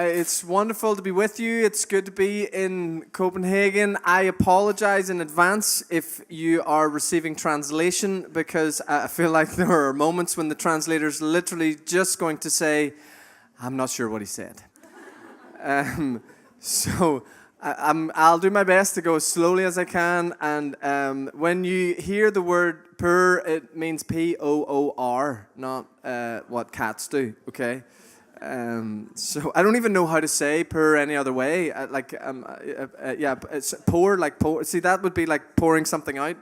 It's wonderful to be with you. It's good to be in Copenhagen. I apologize in advance if you are receiving translation because I feel like there are moments when the translator's literally just going to say, I'm not sure what he said. I'll do my best to go as slowly as I can. And when you hear the word purr, it means P-O-O-R, not what cats do, okay? So I don't even know how to say purr any other way. It's pour, like pour. See, that would be like pouring something out.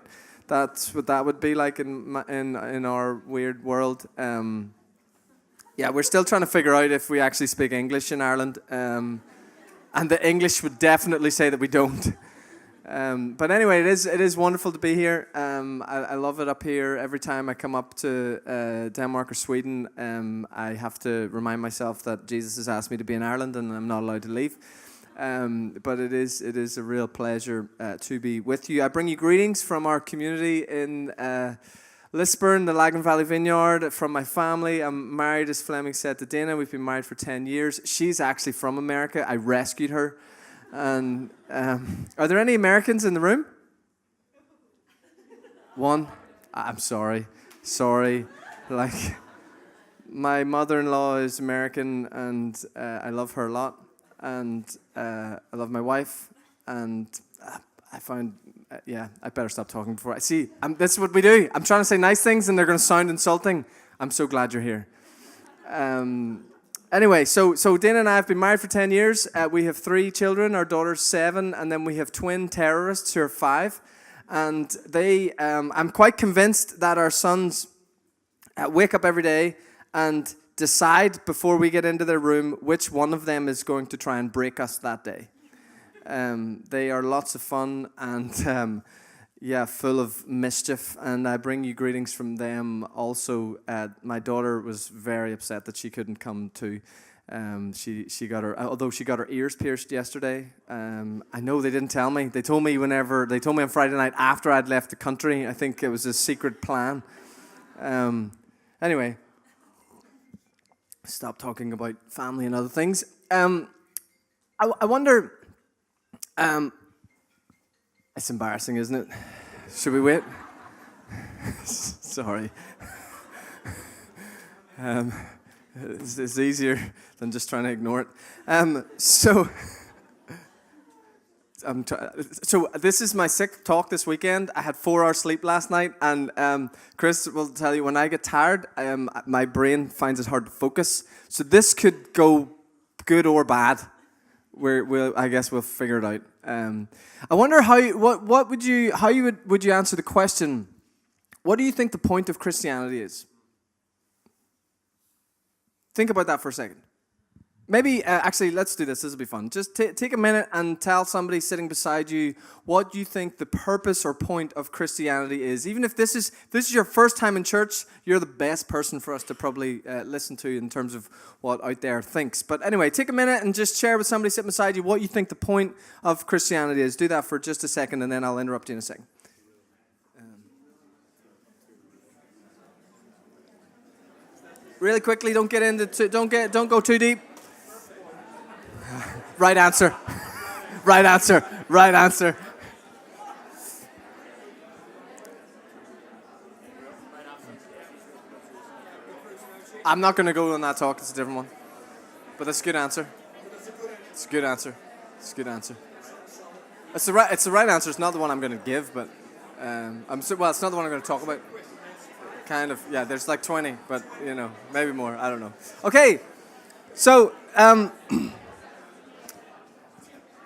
That's what that would be like in our weird world. We're still trying to figure out if we actually speak English in Ireland. And the English would definitely say that we don't. But anyway, it is wonderful to be here. I love it up here. Every time I come up to Denmark or Sweden, I have to remind myself that Jesus has asked me to be in Ireland and I'm not allowed to leave. But it is a real pleasure to be with you. I bring you greetings from our community in Lisburn, the Lagan Valley Vineyard, from my family. I'm married, as Fleming said, to Dana. We've been married for 10 years. She's actually from America. I rescued her. And are there any Americans in the room? One? I'm sorry. Like, my mother-in-law is American, and I love her a lot. And I love my wife. And I found, I better stop talking before I see. This is what we do. I'm trying to say nice things, and they're going to sound insulting. I'm so glad you're here. Anyway, so Dana and I have been married for 10 years. We have 3 children. Our daughter's 7, and then we have twin terrorists who are 5. And I'm quite convinced that our sons wake up every day and decide before we get into their room which one of them is going to try and break us that day. They are lots of fun and full of mischief, and I bring you greetings from them also. My daughter was very upset that she couldn't come too. She got her ears pierced yesterday. I know they didn't tell me. They told me on Friday night after I'd left the country. I think it was a secret plan. Anyway, stop talking about family and other things. I wonder. It's embarrassing, isn't it? Should we wait? Sorry. It's easier than just trying to ignore it. So this is my 6th talk this weekend. I had 4 hours sleep last night, and Chris will tell you when I get tired, my brain finds it hard to focus. So this could go good or bad. I guess we'll figure it out. I wonder would you answer the question, what do you think the point of Christianity is? Think about that for a second. Maybe, actually, let's do this. This will be fun. Just take a minute and tell somebody sitting beside you what you think the purpose or point of Christianity is. Even if this is your first time in church, you're the best person for us to probably listen to in terms of what out there thinks. But anyway, take a minute and just share with somebody sitting beside you what you think the point of Christianity is. Do that for just a second, and then I'll interrupt you in a second. Really quickly, don't go too deep. Right answer. Right answer. I'm not going to go on that talk. It's a different one. But that's a good answer. It's a good answer. It's the right answer. It's not the one I'm going to give, but it's not the one I'm going to talk about. Kind of. Yeah, there's like 20, but maybe more. I don't know. Okay. So,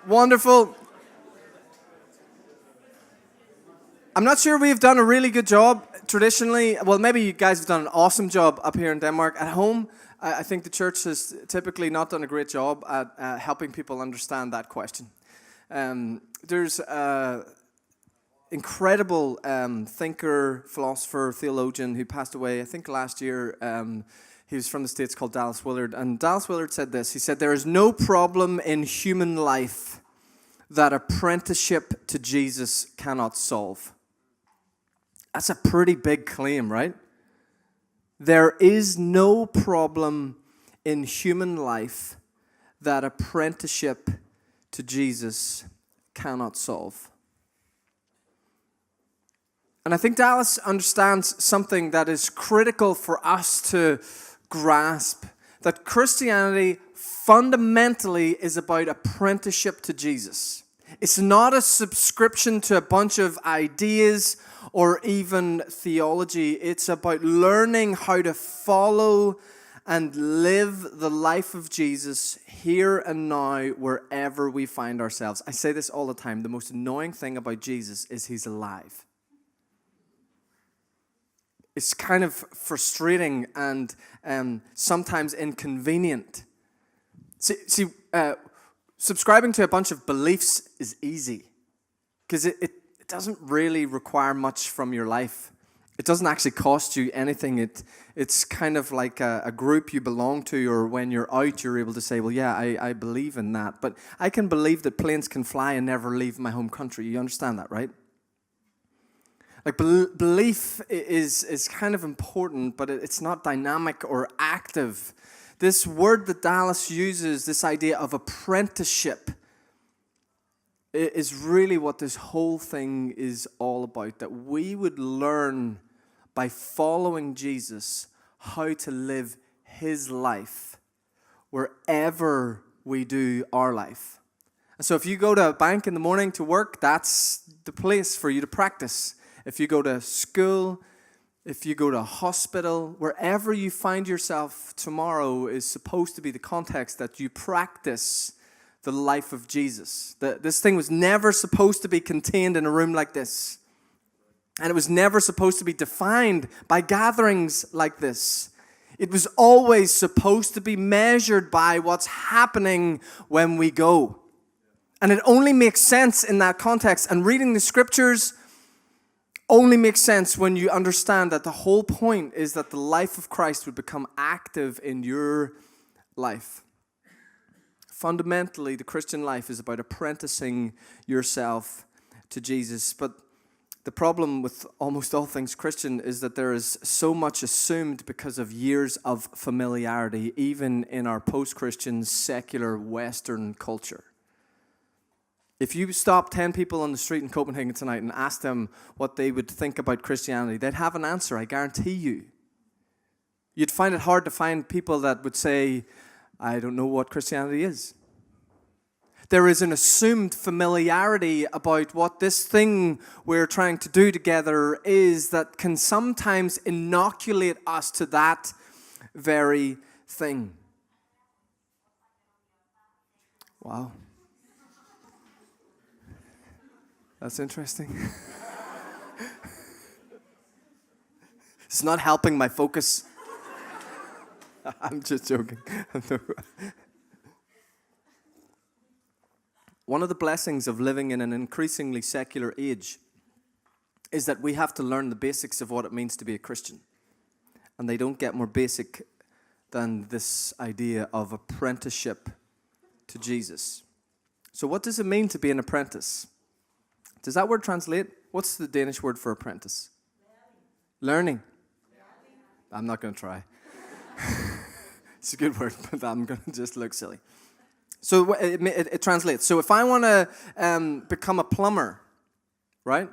wonderful. I'm not sure we've done a really good job traditionally. Well, maybe you guys have done an awesome job up here in Denmark. At home, I think the church has typically not done a great job at helping people understand that question. There's incredible thinker, philosopher, theologian who passed away, I think last year. He was from the States, called Dallas Willard. And Dallas Willard said this. He said, "There is no problem in human life that apprenticeship to Jesus cannot solve." That's a pretty big claim, right? There is no problem in human life that apprenticeship to Jesus cannot solve. And I think Dallas understands something that is critical for us to grasp, that Christianity fundamentally is about apprenticeship to Jesus. It's not a subscription to a bunch of ideas or even theology. It's about learning how to follow and live the life of Jesus here and now, wherever we find ourselves. I say this all the time. The most annoying thing about Jesus is he's alive. It's kind of frustrating and sometimes inconvenient. See, subscribing to a bunch of beliefs is easy because it doesn't really require much from your life. It doesn't actually cost you anything. It's kind of like a group you belong to, or when you're out, you're able to say, well, yeah, I believe in that. But I can believe that planes can fly and never leave my home country. You understand that, right? Like belief is kind of important, but it's not dynamic or active. This word that Dallas uses, this idea of apprenticeship, is really what this whole thing is all about. That we would learn by following Jesus how to live his life wherever we do our life. And so if you go to a bank in the morning to work, that's the place for you to practice. If you go to school, if you go to a hospital, wherever you find yourself tomorrow is supposed to be the context that you practice the life of Jesus. This thing was never supposed to be contained in a room like this. And it was never supposed to be defined by gatherings like this. It was always supposed to be measured by what's happening when we go. And it only makes sense in that context. And reading the scriptures only makes sense when you understand that the whole point is that the life of Christ would become active in your life. Fundamentally, the Christian life is about apprenticing yourself to Jesus. But the problem with almost all things Christian is that there is so much assumed because of years of familiarity, even in our post-Christian, secular, Western culture. If you stop 10 people on the street in Copenhagen tonight and ask them what they would think about Christianity, they'd have an answer, I guarantee you. You'd find it hard to find people that would say, I don't know what Christianity is. There is an assumed familiarity about what this thing we're trying to do together is that can sometimes inoculate us to that very thing. Wow. That's interesting. It's not helping my focus. I'm just joking. One of the blessings of living in an increasingly secular age is that we have to learn the basics of what it means to be a Christian. And they don't get more basic than this idea of apprenticeship to Jesus. So what does it mean to be an apprentice? Does that word translate? What's the Danish word for apprentice? Learning. I'm not going to try. It's a good word, but I'm going to just look silly. So it translates. So if I want to become a plumber, right?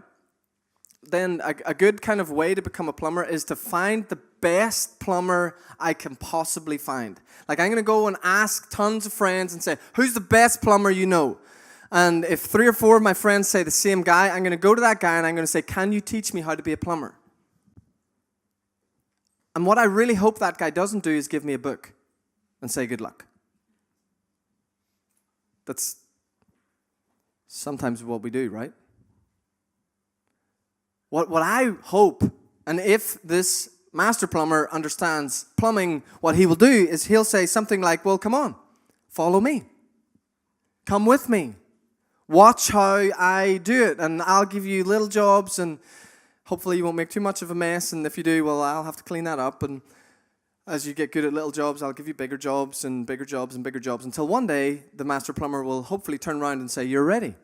Then a good kind of way to become a plumber is to find the best plumber I can possibly find. Like I'm going to go and ask tons of friends and say, who's the best plumber you know? And if 3 or 4 of my friends say the same guy, I'm going to go to that guy and I'm going to say, can you teach me how to be a plumber? And what I really hope that guy doesn't do is give me a book and say good luck. That's sometimes what we do, right? What I hope, and if this master plumber understands plumbing, what he will do is he'll say something like, well, come on, follow me. Come with me. Watch how I do it, and I'll give you little jobs, and hopefully you won't make too much of a mess, and if you do, well, I'll have to clean that up, and as you get good at little jobs, I'll give you bigger jobs, and bigger jobs, and bigger jobs, until one day, the master plumber will hopefully turn around and say, you're ready.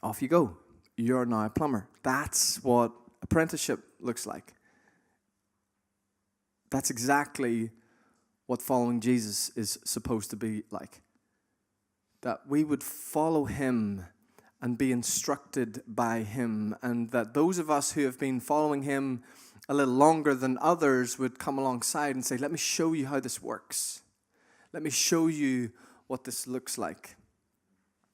Off you go. You're now a plumber. That's what apprenticeship looks like. That's exactly what following Jesus is supposed to be like. that we would follow him and be instructed by him, and that those of us who have been following him a little longer than others would come alongside and say, let me show you how this works. Let me show you what this looks like.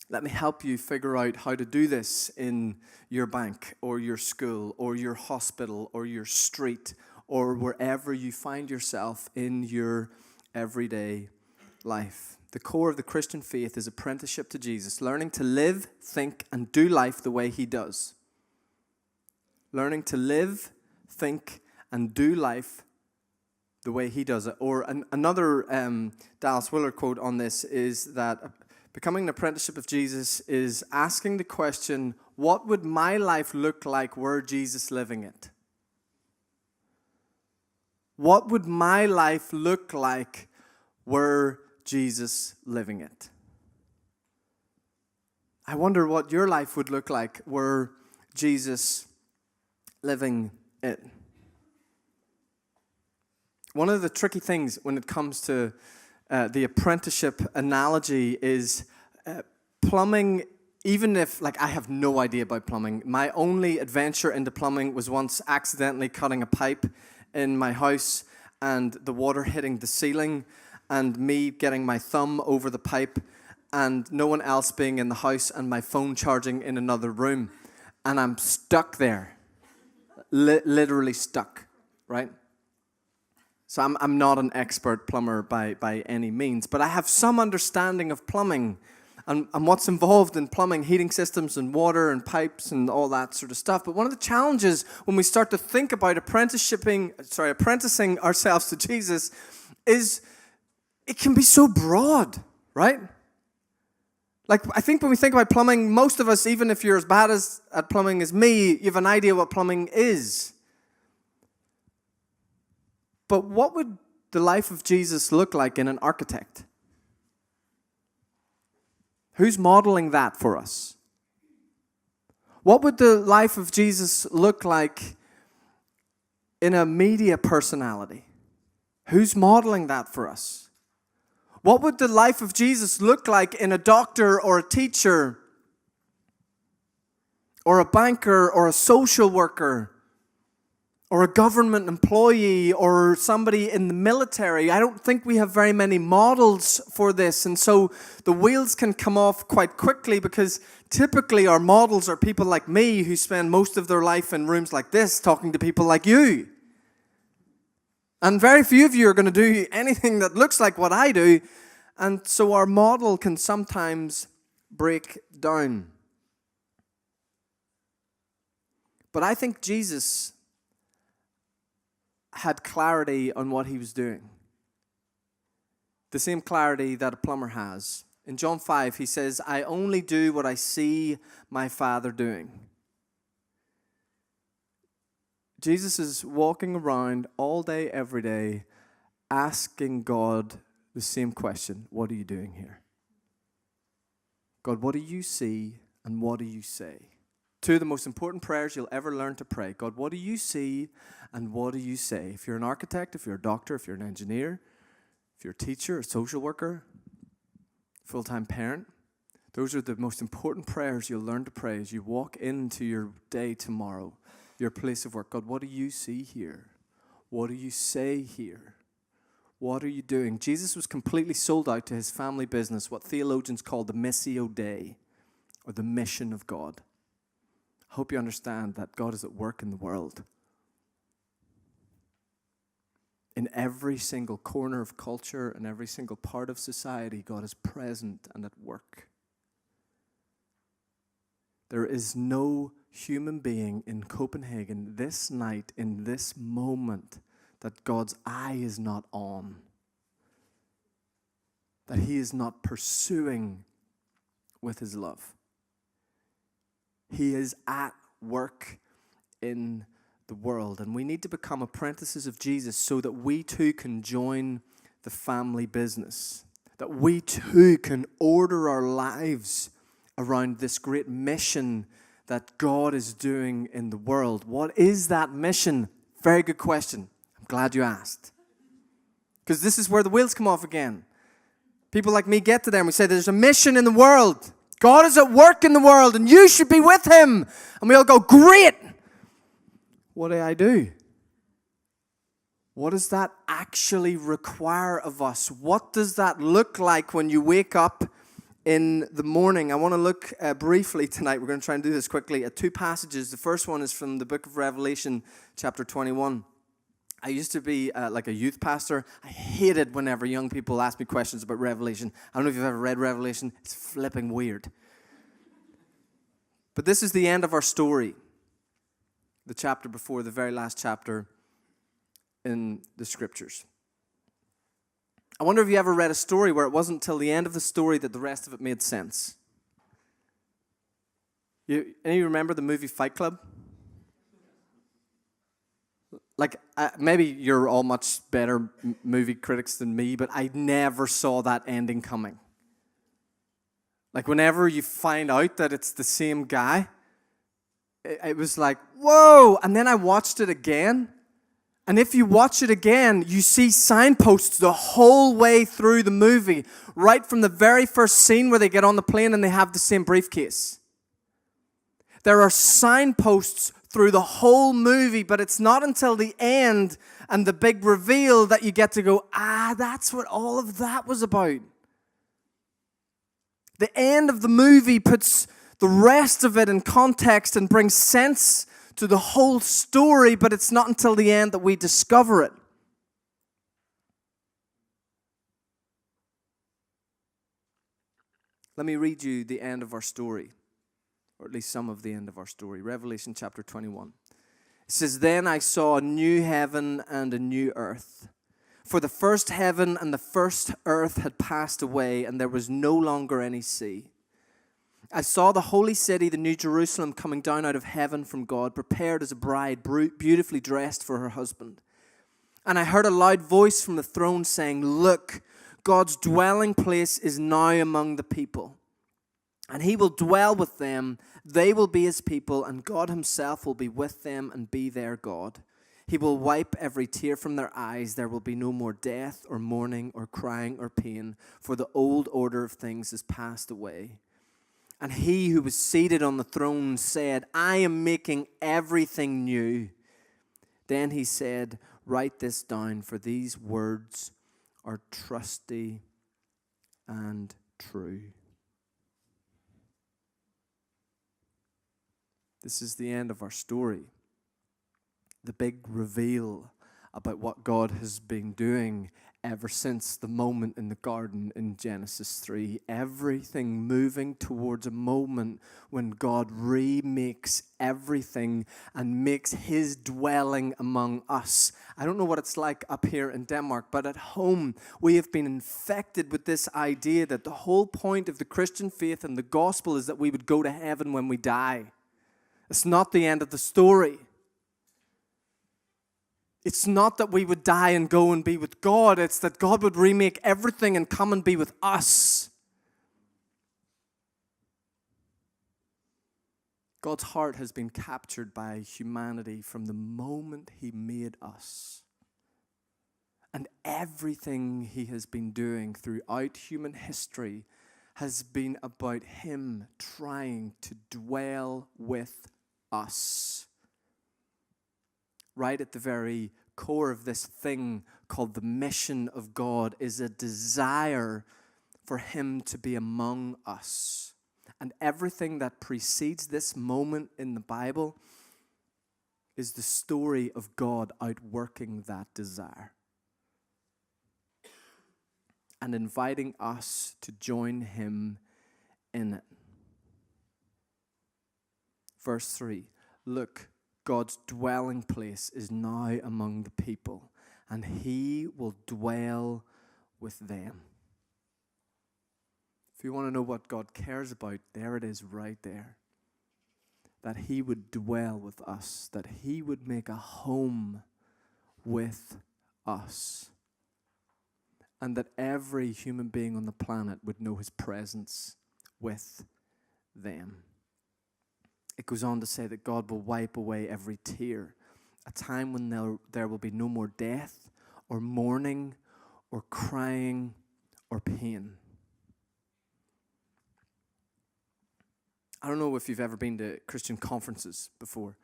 Let me help you figure out how to do this in your bank or your school or your hospital or your street or wherever you find yourself in your everyday life. The core of the Christian faith is apprenticeship to Jesus, learning to live, think, and do life the way he does. Learning to live, think, and do life the way he does it. Or another Dallas Willard quote on this is that becoming an apprenticeship of Jesus is asking the question, what would my life look like were Jesus living it? What would my life look like were Jesus living it? I wonder what your life would look like were Jesus living it. One of the tricky things when it comes to the apprenticeship analogy is plumbing. Even if, I have no idea about plumbing. My only adventure into plumbing was once accidentally cutting a pipe in my house and the water hitting the ceiling and me getting my thumb over the pipe and no one else being in the house and my phone charging in another room. And I'm stuck there. Literally stuck, right? So I'm not an expert plumber by any means, but I have some understanding of plumbing and what's involved in plumbing, heating systems and water and pipes and all that sort of stuff. But one of the challenges when we start to think about apprenticing ourselves to Jesus is it can be so broad, right? I think when we think about plumbing, most of us, even if you're as bad at plumbing as me, you have an idea what plumbing is. But what would the life of Jesus look like in an architect? Who's modeling that for us? What would the life of Jesus look like in a media personality? Who's modeling that for us? What would the life of Jesus look like in a doctor or a teacher or a banker or a social worker or a government employee or somebody in the military? I don't think we have very many models for this. And so the wheels can come off quite quickly because typically our models are people like me who spend most of their life in rooms like this talking to people like you. And very few of you are going to do anything that looks like what I do. And so our model can sometimes break down. But I think Jesus had clarity on what he was doing. The same clarity that a plumber has. In John 5, he says, I only do what I see my Father doing. Jesus is walking around all day, every day, asking God the same question. What are you doing here? God, what do you see and what do you say? Two of the most important prayers you'll ever learn to pray. God, what do you see and what do you say? If you're an architect, if you're a doctor, if you're an engineer, if you're a teacher, a social worker, full-time parent, those are the most important prayers you'll learn to pray as you walk into your day tomorrow, your place of work. God, what do you see here? What do you say here? What are you doing? Jesus was completely sold out to his family business, what theologians call the Missio Dei, or the mission of God. I hope you understand that God is at work in the world. In every single corner of culture and every single part of society, God is present and at work. There is no human being in Copenhagen this night, in this moment, that God's eye is not on. That he is not pursuing with his love. He is at work in the world. And we need to become apprentices of Jesus so that we too can join the family business. That we too can order our lives around this great mission that God is doing in the world. What is that mission? Very good question. I'm glad you asked. Because this is where the wheels come off again. People like me get to there and we say, there's a mission in the world. God is at work in the world and you should be with him. And we all go, great. What do I do? What does that actually require of us? What does that look like when you wake up in the morning? I want to look briefly tonight. We're going to try and do this quickly at two passages. The first one is from the book of Revelation, chapter 21. I used to be like a youth pastor. I hated whenever young people ask me questions about Revelation. I don't know if you've ever read Revelation. It's flipping weird. But this is the end of our story. The chapter before the very last chapter in the scriptures. I wonder if you ever read a story where it wasn't till the end of the story that the rest of it made sense. Any of you remember the movie Fight Club? Like, maybe you're all much better movie critics than me, but I never saw that ending coming. Like, whenever you find out that it's the same guy, it was like, whoa! And then I watched it again. And if you watch it again, you see signposts the whole way through the movie, right from the very first scene where they get on the plane and they have the same briefcase. There are signposts through the whole movie, but it's not until the end and the big reveal that you get to go, that's what all of that was about. The end of the movie puts the rest of it in context and brings sense to the whole story, but it's not until the end that we discover it. Let me read you the end of our story, or at least some of the end of our story. Revelation chapter 21. It says, "Then I saw a new heaven and a new earth. For the first heaven and the first earth had passed away, and there was no longer any sea. I saw the holy city, the new Jerusalem, coming down out of heaven from God, prepared as a bride, beautifully dressed for her husband. And I heard a loud voice from the throne saying, 'Look, God's dwelling place is now among the people. And he will dwell with them, they will be his people, and God himself will be with them and be their God. He will wipe every tear from their eyes. There will be no more death or mourning or crying or pain, for the old order of things has passed away.' And he who was seated on the throne said, 'I am making everything new.' Then he said, 'Write this down, for these words are trusty and true.'" This is the end of our story. The big reveal about what God has been doing ever since the moment in the garden in Genesis 3. Everything moving towards a moment when God remakes everything and makes his dwelling among us. I don't know what it's like up here in Denmark, but at home we have been infected with this idea that the whole point of the Christian faith and the gospel is that we would go to heaven when we die. It's not the end of the story. It's not that we would die and go and be with God. It's that God would remake everything and come and be with us. God's heart has been captured by humanity from the moment he made us. And everything he has been doing throughout human history has been about him trying to dwell with us. Right at the very core of this thing called the mission of God is a desire for him to be among us. And everything that precedes this moment in the Bible is the story of God outworking that desire and inviting us to join him in it. Verse 3, "Look, God's dwelling place is now among the people, and he will dwell with them." If you want to know what God cares about, there it is right there. That he would dwell with us, that he would make a home with us, and that every human being on the planet would know his presence with them. It goes on to say that God will wipe away every tear, a time when there will be no more death or mourning or crying or pain. I don't know if you've ever been to Christian conferences before,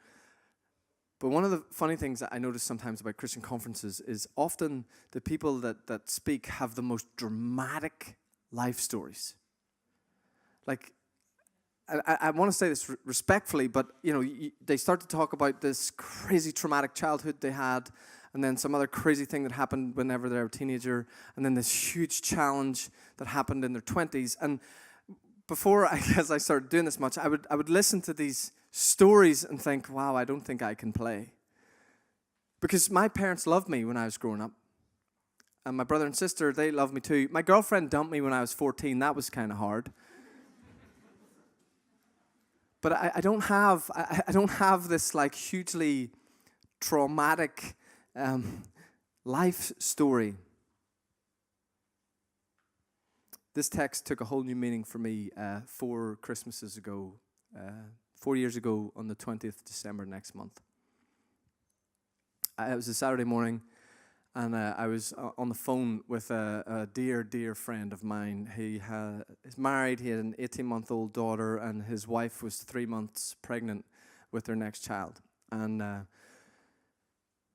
but one of the funny things that I notice sometimes about Christian conferences is often the people that speak have the most dramatic life stories. Like, I want to say this respectfully, but they start to talk about this crazy traumatic childhood they had, and then some other crazy thing that happened whenever they were a teenager, and then this huge challenge that happened in their 20s. And before I started doing this much, I would listen to these stories and think, wow, I don't think I can play. Because my parents loved me when I was growing up. And my brother and sister, they loved me too. My girlfriend dumped me when I was 14. That was kind of hard. But I don't have this like hugely traumatic life story. This text took a whole new meaning for me 4 Christmases ago, 4 years ago on the 20th of December next month. It was a Saturday morning, and I was on the phone with a dear friend of mine. He is married, he had an 18-month-old daughter, and his wife was 3 months pregnant with their next child. And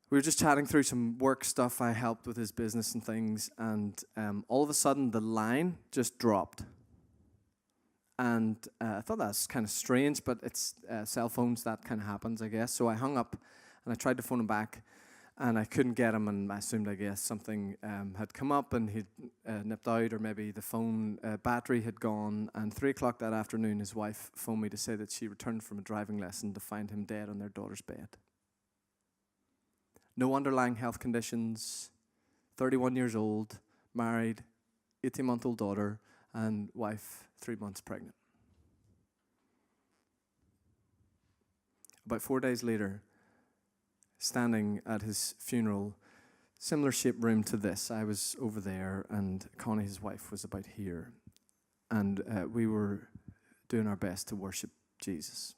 we were just chatting through some work stuff. I helped with his business and things, and all of a sudden the line just dropped. And I thought that's kind of strange, but it's cell phones, that kind of happens, I guess. So I hung up, and I tried to phone him back, and I couldn't get him, and I assumed, I guess, something had come up, and he'd nipped out, or maybe the phone battery had gone. And 3 o'clock that afternoon, his wife phoned me to say that she returned from a driving lesson to find him dead on their daughter's bed. No underlying health conditions, 31 years old, married, 18-month-old daughter, and wife 3 months pregnant. About 4 days later, standing at his funeral, similar shaped room to this, I was over there, and Connie, his wife, was about here. And we were doing our best to worship Jesus.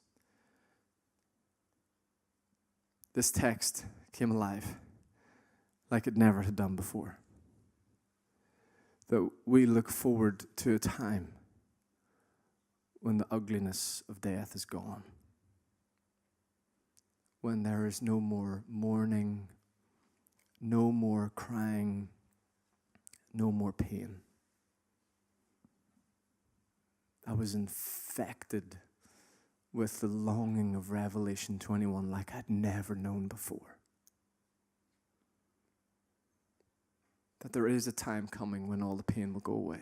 This text came alive like it never had done before. That we look forward to a time when the ugliness of death is gone. When there is no more mourning, no more crying, no more pain. I was infected with the longing of Revelation 21 like I'd never known before. That there is a time coming when all the pain will go away.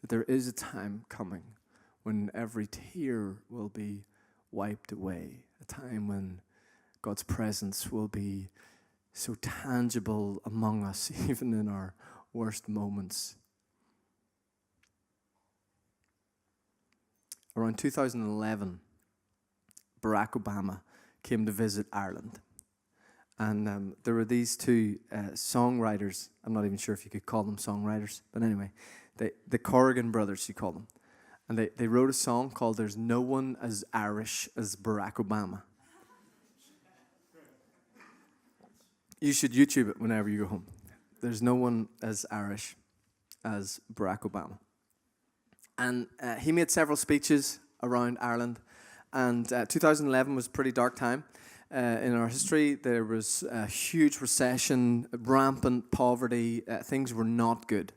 That there is a time coming when every tear will be wiped away. A time when God's presence will be so tangible among us, even in our worst moments. Around 2011, Barack Obama came to visit Ireland. And there were these 2 songwriters. I'm not even sure if you could call them songwriters. But anyway, the Corrigan brothers, you call them. And they wrote a song called There's No One as Irish as Barack Obama. You should YouTube it whenever you go home. There's no one as Irish as Barack Obama. And he made several speeches around Ireland. And 2011 was a pretty dark time. In our history, there was a huge recession, rampant poverty. Things were not good.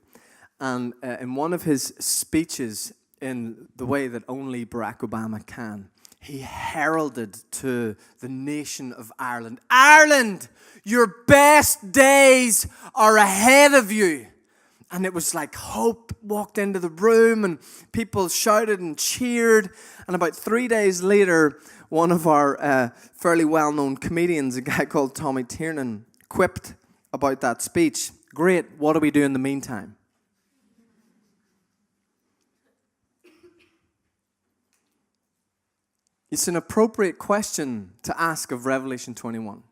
And in one of his speeches, in the way that only Barack Obama can, he heralded to the nation of Ireland, Ireland, your best days are ahead of you. And it was like hope walked into the room, and people shouted and cheered. And about 3 days later, one of our fairly well-known comedians, a guy called Tommy Tiernan, quipped about that speech. Great, what do we do in the meantime? It's an appropriate question to ask of Revelation 21.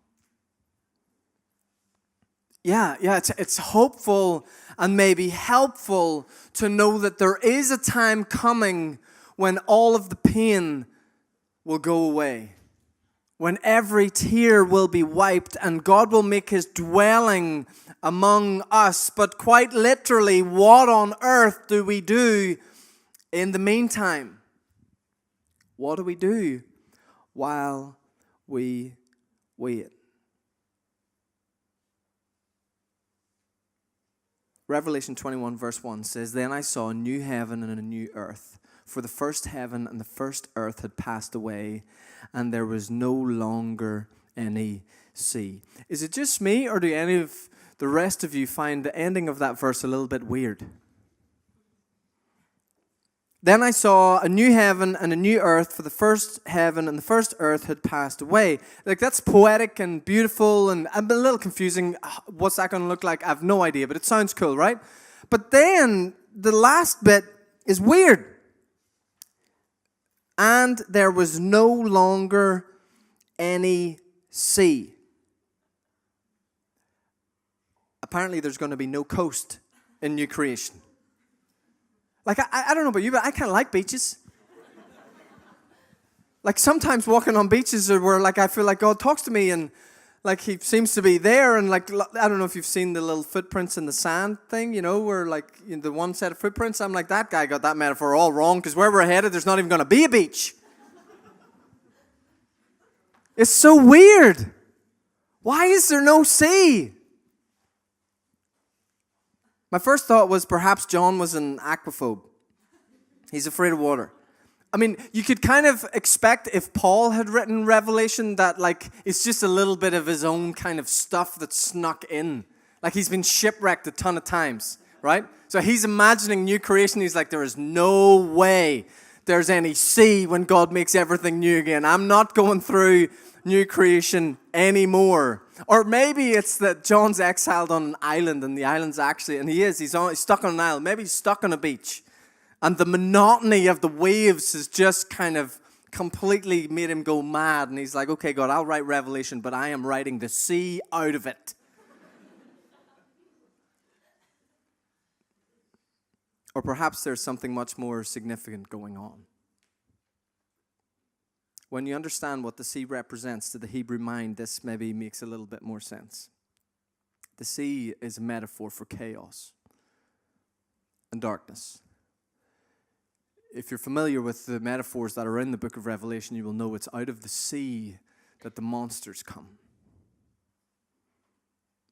Yeah, it's hopeful and maybe helpful to know that there is a time coming when all of the pain will go away, when every tear will be wiped and God will make his dwelling among us. But quite literally, what on earth do we do in the meantime? What do we do while we wait? Revelation 21 verse 1 says, "Then I saw a new heaven and a new earth. For the first heaven and the first earth had passed away, and there was no longer any sea." Is it just me, or do any of the rest of you find the ending of that verse a little bit weird? Then I saw a new heaven and a new earth, for the first heaven and the first earth had passed away. Like, that's poetic and beautiful, and a little confusing. What's that going to look like? I have no idea, but it sounds cool, right? But then the last bit is weird. "And there was no longer any sea." Apparently there's going to be no coast in new creation. Like, I don't know about you, but I kind of like beaches. Like, sometimes walking on beaches are where, like, I feel like God talks to me and, like, he seems to be there. And, like, I don't know if you've seen the little footprints in the sand thing, you know, where, like, the one set of footprints. I'm like, that guy got that metaphor all wrong, because where we're headed, there's not even going to be a beach. It's so weird. Why is there no sea? My first thought was perhaps John was an aquaphobe. He's afraid of water. I mean, you could kind of expect if Paul had written Revelation that, like, it's just a little bit of his own kind of stuff that's snuck in. Like, he's been shipwrecked a ton of times, right? So he's imagining new creation. He's like, there is no way there's any sea when God makes everything new again. I'm not going through new creation anymore. Or maybe it's that John's exiled on an island, and the island's actually, and he's stuck on an island. Maybe he's stuck on a beach. And the monotony of the waves has just kind of completely made him go mad. And he's like, okay, God, I'll write Revelation, but I am writing the sea out of it. Or perhaps there's something much more significant going on. When you understand what the sea represents to the Hebrew mind, this maybe makes a little bit more sense. The sea is a metaphor for chaos and darkness. If you're familiar with the metaphors that are in the book of Revelation, you will know it's out of the sea that the monsters come.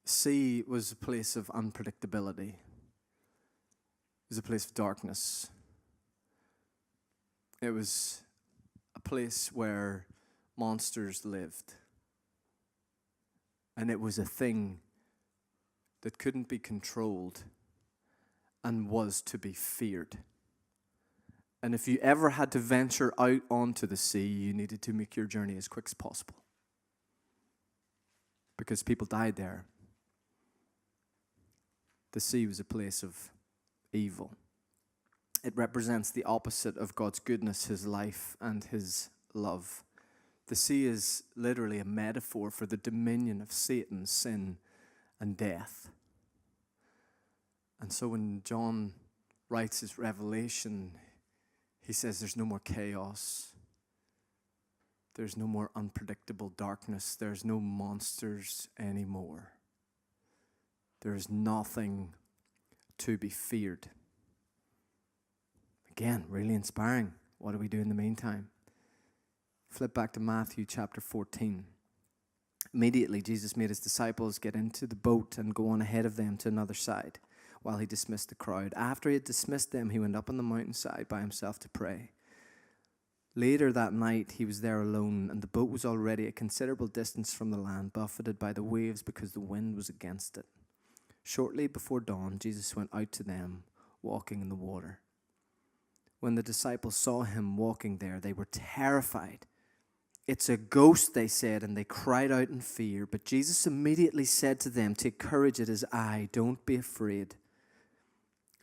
The sea was a place of unpredictability. It was a place of darkness. It was a place where monsters lived. And it was a thing that couldn't be controlled and was to be feared. And if you ever had to venture out onto the sea, you needed to make your journey as quick as possible. Because people died there. The sea was a place of evil. It represents the opposite of God's goodness, his life, and his love. The sea is literally a metaphor for the dominion of Satan, sin, and death. And so when John writes his Revelation, he says there's no more chaos. There's no more unpredictable darkness. There's no monsters anymore. There is nothing to be feared. Again, really inspiring. What do we do in the meantime? Flip back to Matthew chapter 14. Immediately, Jesus made his disciples get into the boat and go on ahead of them to another side while he dismissed the crowd. After he had dismissed them, he went up on the mountainside by himself to pray. Later that night, he was there alone, and the boat was already a considerable distance from the land, buffeted by the waves because the wind was against it. Shortly before dawn, Jesus went out to them, walking in the water. When the disciples saw him walking there, they were terrified. "It's a ghost," they said, and they cried out in fear. But Jesus immediately said to them, "Take courage, it is I, don't be afraid."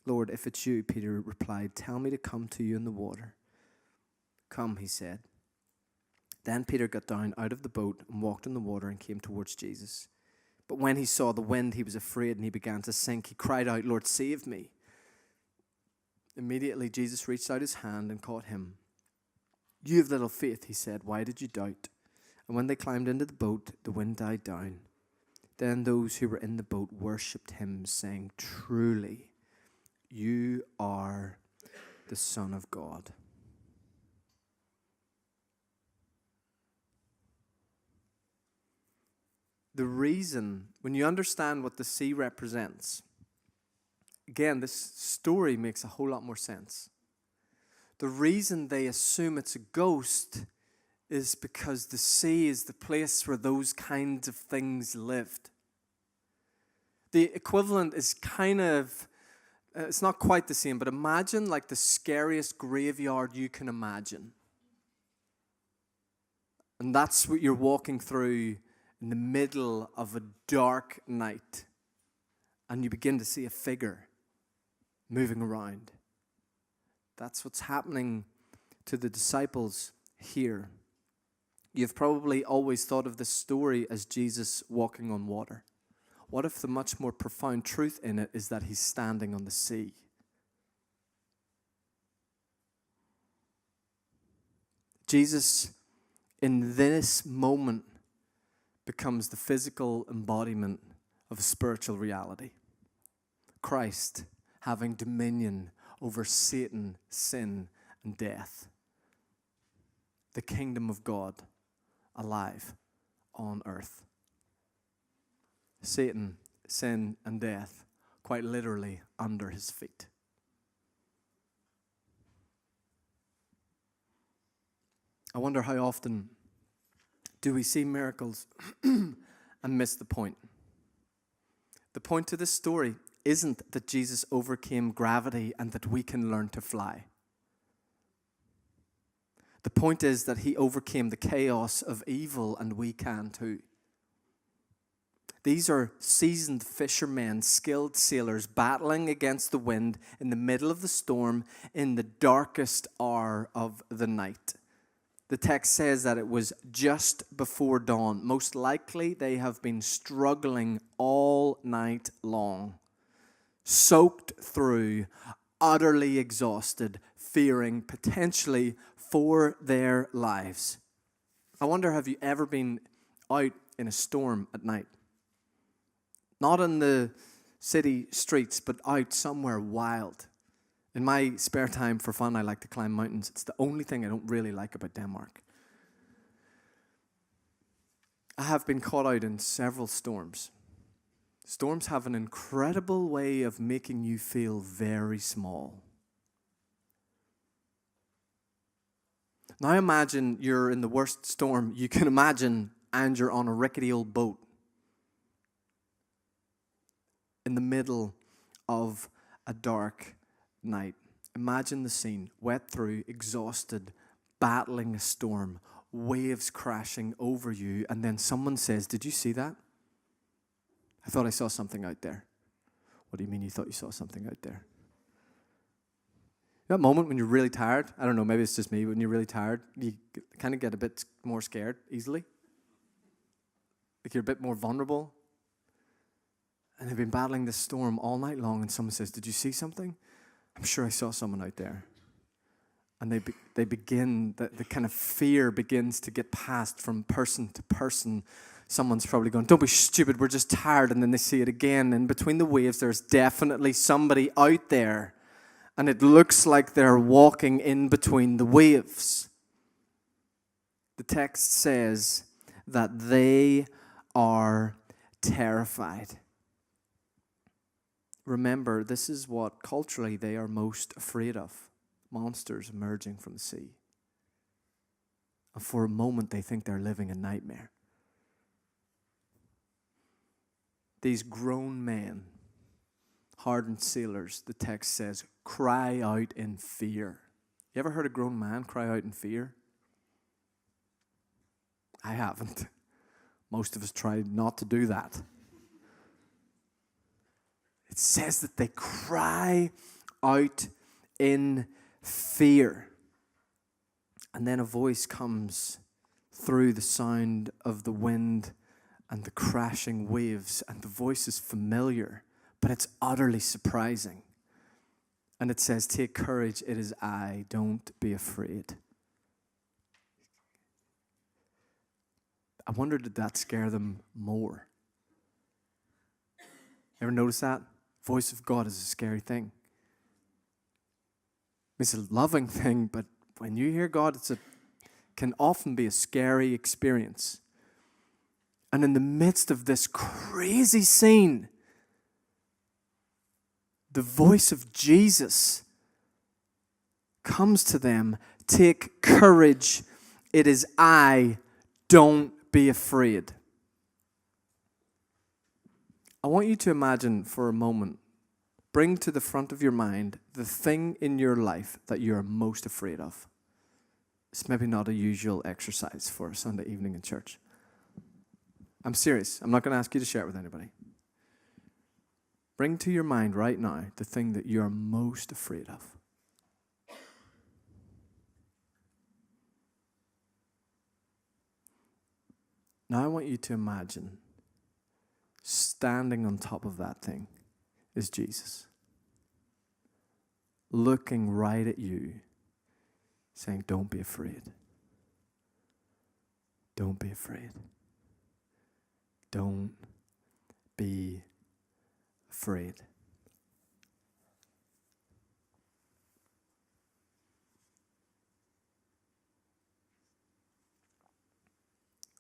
"Lord, if it's you," Peter replied, "tell me to come to you in the water." "Come," he said. Then Peter got down out of the boat and walked in the water and came towards Jesus. But when he saw the wind, he was afraid and he began to sink. He cried out, "Lord, save me." Immediately Jesus reached out his hand and caught him. "You have little faith," he said. "Why did you doubt?" And when they climbed into the boat, the wind died down. Then those who were in the boat worshipped him, saying, "Truly, you are the Son of God." The reason, when you understand what the sea represents, again, this story makes a whole lot more sense. The reason they assume it's a ghost is because the sea is the place where those kinds of things lived. The equivalent is kind of, it's not quite the same, but imagine like the scariest graveyard you can imagine. And that's what you're walking through in the middle of a dark night. And you begin to see a figure moving around. That's what's happening to the disciples here. You've probably always thought of this story as Jesus walking on water. What if the much more profound truth in it is that he's standing on the sea? Jesus, in this moment, becomes the physical embodiment of a spiritual reality. Christ having dominion over Satan, sin, and death. The kingdom of God alive on earth. Satan, sin, and death quite literally under his feet. I wonder how often do we see miracles and miss the point? The point to this story isn't that Jesus overcame gravity and that we can learn to fly. The point is that he overcame the chaos of evil and we can too. These are seasoned fishermen, skilled sailors, battling against the wind in the middle of the storm in the darkest hour of the night. The text says that it was just before dawn. Most likely they have been struggling all night long, soaked through, utterly exhausted, fearing potentially for their lives. I wonder, have you ever been out in a storm at night? Not in the city streets, but out somewhere wild. In my spare time for fun, I like to climb mountains. It's the only thing I don't really like about Denmark. I have been caught out in several storms. Storms have an incredible way of making you feel very small. Now imagine you're in the worst storm you can imagine and you're on a rickety old boat in the middle of a dark night. Imagine the scene, wet through, exhausted, battling a storm, waves crashing over you, and then someone says, "Did you see that? I thought I saw something out there." What do you mean you thought you saw something out there? That moment when you're really tired, I don't know, maybe it's just me, but when you're really tired, you kind of get a bit more scared easily. Like you're a bit more vulnerable. And they've been battling this storm all night long, and someone says, "Did you see something?" "I'm sure I saw someone out there." And they begin, the kind of fear begins to get passed from person to person. Someone's probably going, "Don't be stupid, we're just tired." And then they see it again. And between the waves, there's definitely somebody out there. And it looks like they're walking in between the waves. The text says that they are terrified. Remember, this is what culturally they are most afraid of. Monsters emerging from the sea. And for a moment, they think they're living a nightmare. These grown men, hardened sailors, the text says, cry out in fear. You ever heard a grown man cry out in fear? I haven't. Most of us try not to do that. It says that they cry out in fear. And then a voice comes through the sound of the wind and the crashing waves. And the voice is familiar, but it's utterly surprising. And it says, "Take courage, it is I, don't be afraid." I wonder, did that scare them more? Ever notice that? Voice of God is a scary thing. It's a loving thing, but when you hear God, can often be a scary experience. And in the midst of this crazy scene, the voice of Jesus comes to them. Take courage. It is I. Don't be afraid. I want you to imagine for a moment, bring to the front of your mind the thing in your life that you're most afraid of. It's maybe not a usual exercise for a Sunday evening in church. I'm serious. I'm not going to ask you to share it with anybody. Bring to your mind right now the thing that you're most afraid of. Now I want you to imagine standing on top of that thing is Jesus. Looking right at you, saying, don't be afraid. Don't be afraid. Don't be afraid.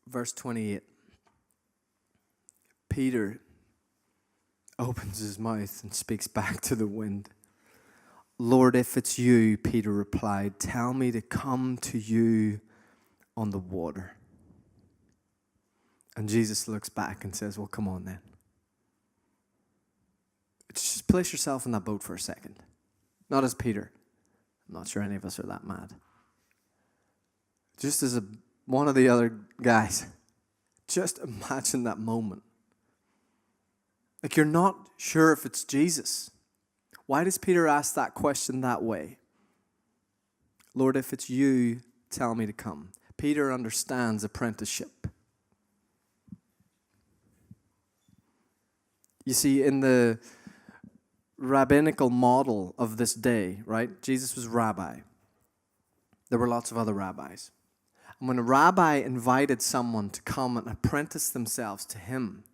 Verse 28. Peter opens his mouth and speaks back to the wind. Lord, if it's you, Peter replied, tell me to come to you on the water. And Jesus looks back and says, well, come on then. Just place yourself in that boat for a second. Not as Peter. I'm not sure any of us are that mad. Just as one of the other guys. Just imagine that moment. Like you're not sure if it's Jesus. Why does Peter ask that question that way? Lord, if it's you, tell me to come. Peter understands apprenticeship. You see, in the rabbinical model of this day, right? Jesus was rabbi. There were lots of other rabbis. And when a rabbi invited someone to come and apprentice themselves to him,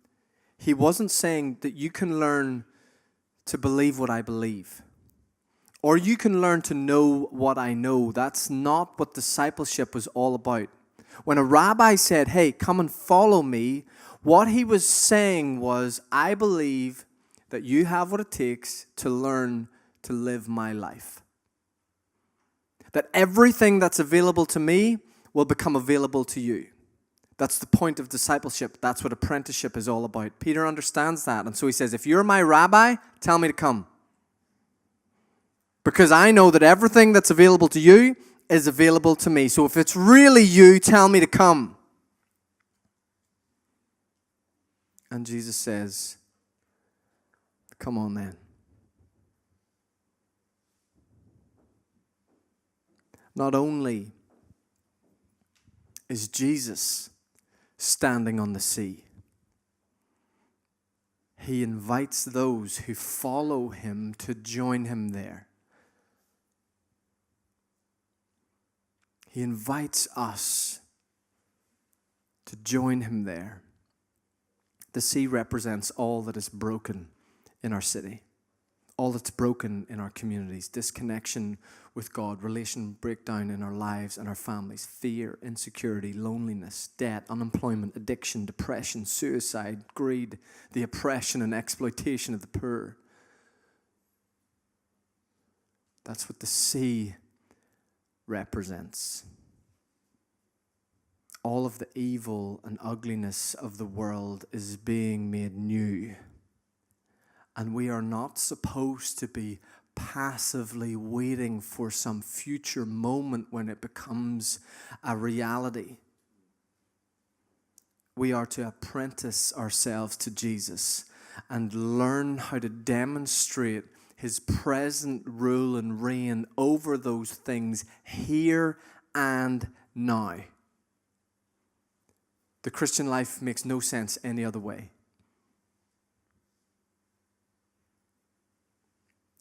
he wasn't saying that you can learn to believe what I believe. Or you can learn to know what I know. That's not what discipleship was all about. When a rabbi said, hey, come and follow me, what he was saying was, I believe that you have what it takes to learn to live my life. That everything that's available to me will become available to you. That's the point of discipleship. That's what apprenticeship is all about. Peter understands that. And so he says, if you're my rabbi, tell me to come. Because I know that everything that's available to you is available to me. So if it's really you, tell me to come. And Jesus says, come on then. Not only is Jesus standing on the sea, he invites those who follow him to join him there. He invites us to join him there. The sea represents all that is broken in our city, all that's broken in our communities, disconnection with God, relation breakdown in our lives and our families, fear, insecurity, loneliness, debt, unemployment, addiction, depression, suicide, greed, the oppression and exploitation of the poor. That's what the sea represents. All of the evil and ugliness of the world is being made new. And we are not supposed to be passively waiting for some future moment when it becomes a reality. We are to apprentice ourselves to Jesus and learn how to demonstrate his present rule and reign over those things here and now. The Christian life makes no sense any other way.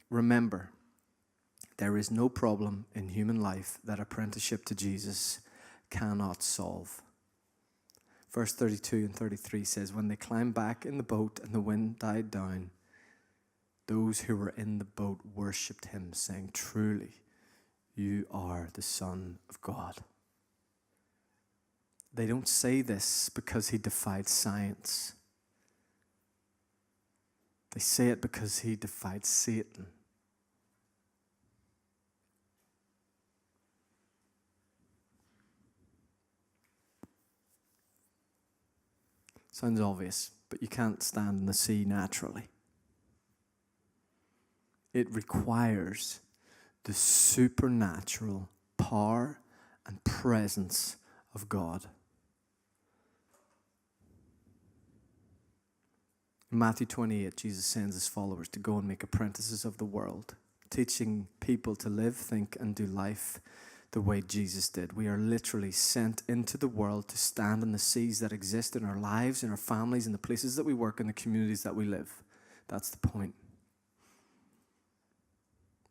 Remember, there is no problem in human life that apprenticeship to Jesus cannot solve. Verse 32 and 33 says, when they climbed back in the boat and the wind died down, those who were in the boat worshipped him, saying, truly, you are the Son of God. They don't say this because he defied science. They say it because he defied Satan. Sounds obvious, but you can't stand in the sea naturally. It requires the supernatural power and presence of God. In Matthew 28, Jesus sends his followers to go and make apprentices of the world, teaching people to live, think, and do life the way Jesus did. We are literally sent into the world to stand on the seas that exist in our lives, in our families, in the places that we work, in the communities that we live. That's the point.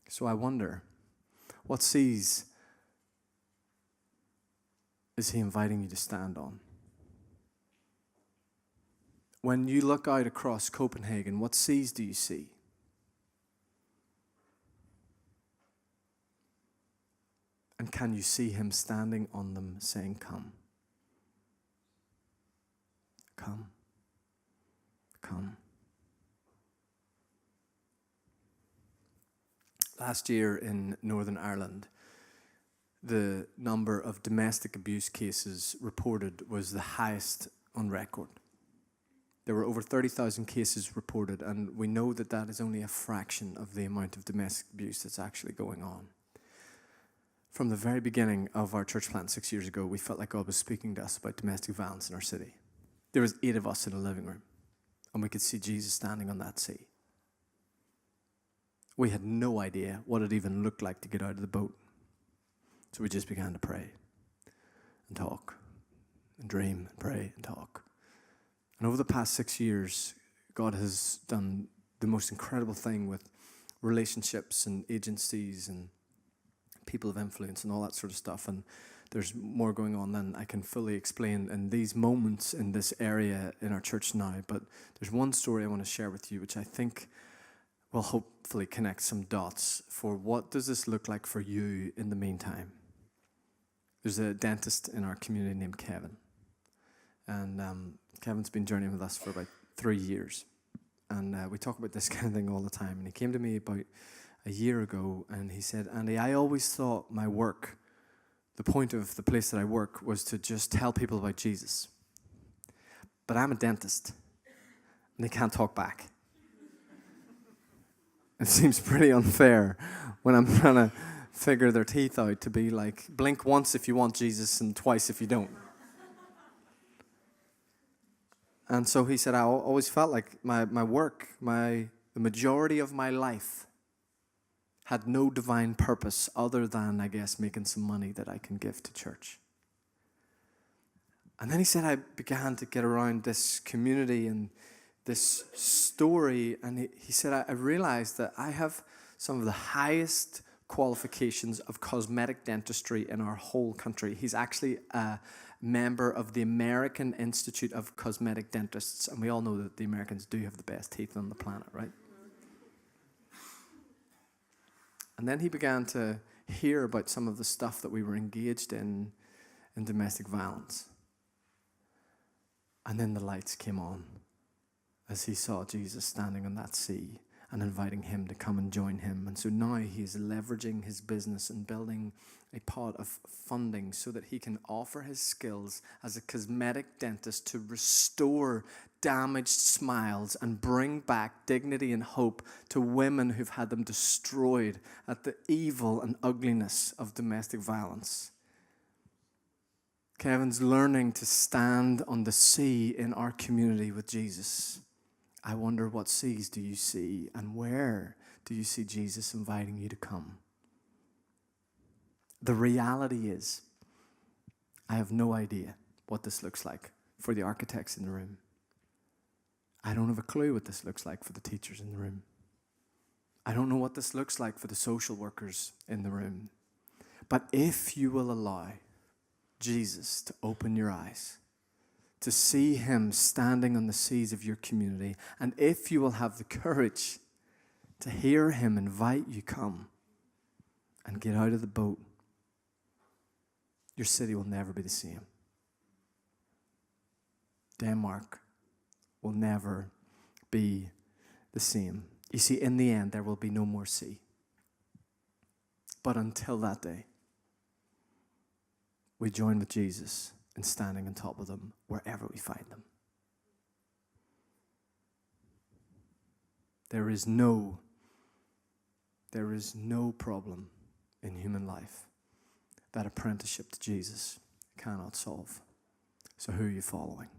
So I wonder, what seas is he inviting you to stand on? When you look out across Copenhagen, what seas do you see? And can you see him standing on them saying, come, come, come. Last year in Northern Ireland, the number of domestic abuse cases reported was the highest on record. There were over 30,000 cases reported, and we know that that is only a fraction of the amount of domestic abuse that's actually going on. From the very beginning of our church plant 6 years ago, we felt like God was speaking to us about domestic violence in our city. There was 8 of us in a living room, and we could see Jesus standing on that sea. We had no idea what it even looked like to get out of the boat. So we just began to pray and talk and dream and pray and talk. And over the past 6 years, God has done the most incredible thing with relationships and agencies and people of influence and all that sort of stuff. And there's more going on than I can fully explain in these moments in this area in our church now. But there's one story I want to share with you, which I think will hopefully connect some dots for what does this look like for you in the meantime. There's a dentist in our community named Kevin. And Kevin's been journeying with us for about 3 years. And we talk about this kind of thing all the time. And he came to me about a year ago and he said, Andy, I always thought my work, the point of the place that I work was to just tell people about Jesus. But I'm a dentist and they can't talk back. It seems pretty unfair when I'm trying to figure their teeth out to be like, blink once if you want Jesus and twice if you don't. And so he said, I always felt like my work, the majority of my life had no divine purpose other than, I guess, making some money that I can give to church. And then he said, I began to get around this community and this story. And he said, I realized that I have some of the highest qualifications of cosmetic dentistry in our whole country. He's actually a member of the American Institute of Cosmetic Dentists. And we all know that the Americans do have the best teeth on the planet, right? And then he began to hear about some of the stuff that we were engaged in domestic violence. And then the lights came on as he saw Jesus standing on that sea and inviting him to come and join him. And so now he is leveraging his business and building a pot of funding so that he can offer his skills as a cosmetic dentist to restore damaged smiles and bring back dignity and hope to women who've had them destroyed at the evil and ugliness of domestic violence. Kevin's learning to stand on the sea in our community with Jesus. I wonder, what seas do you see and where do you see Jesus inviting you to come? The reality is, I have no idea what this looks like for the architects in the room. I don't have a clue what this looks like for the teachers in the room. I don't know what this looks like for the social workers in the room. But if you will allow Jesus to open your eyes, to see him standing on the seas of your community, and if you will have the courage to hear him invite you, come and get out of the boat, your city will never be the same. Denmark will never be the same. You see, in the end, there will be no more sea. But until that day, we join with Jesus in standing on top of them wherever we find them. There is no problem in human life that apprenticeship to Jesus cannot solve. So who are you following?